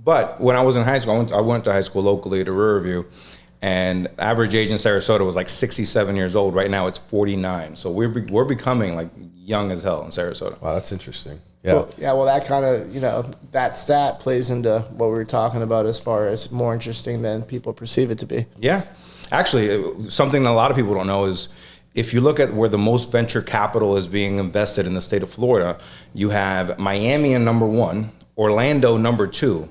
But when I was in high school, I went to high school locally to Riverview, and average age in Sarasota was like 67 years old. Right now it's 49. So we're becoming like young as hell in Sarasota. Wow, that's interesting. Yeah. Well, that kind of, that stat plays into what we were talking about as far as more interesting than people perceive it to be. Yeah. Actually, something that a lot of people don't know is if you look at where the most venture capital is being invested in the state of Florida, you have Miami in number 1, Orlando number 2.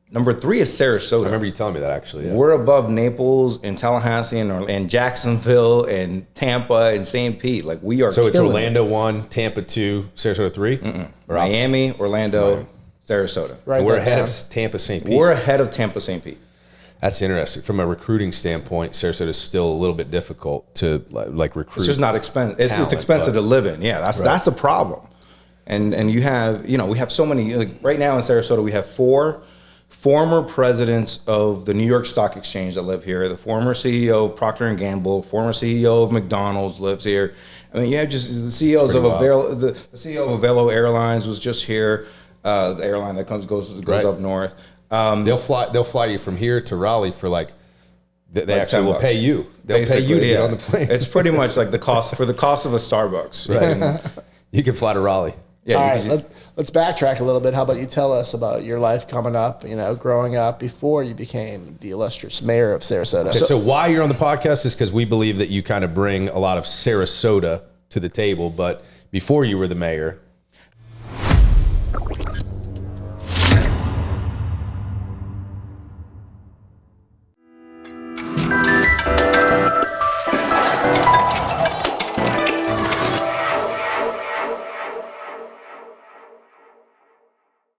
Number 3 is Sarasota. I remember you telling me that, actually. Yeah. We're above Naples and Tallahassee and Jacksonville and Tampa and St. Pete. Like, we are. So it's Orlando 1, Tampa 2, Sarasota 3? Miami, Orlando, Sarasota. Right. We're ahead of Tampa, St. Pete. We're ahead of Tampa, St. Pete. That's interesting. From a recruiting standpoint, Sarasota is still a little bit difficult to like recruit. It's just not expensive. It's expensive to live in. Yeah, that's a problem. And you have, we have so many. Like right now in Sarasota, we have 4 former presidents of the New York Stock Exchange that live here. The former CEO of Procter & Gamble, former CEO of McDonald's lives here. I mean, you have just the CEOs of the CEO of Avelo Airlines was just here. The airline that goes up north. They'll fly you from here to Raleigh for they actually will pay you. They'll pay you to get on the plane. It's pretty much like the cost of a Starbucks. Right. You can fly to Raleigh. Yeah. All right, let's backtrack a little bit. How about you tell us about your life coming up, growing up before you became the illustrious mayor of Sarasota. Okay, so why you're on the podcast is because we believe that you kind of bring a lot of Sarasota to the table. But before you were the mayor,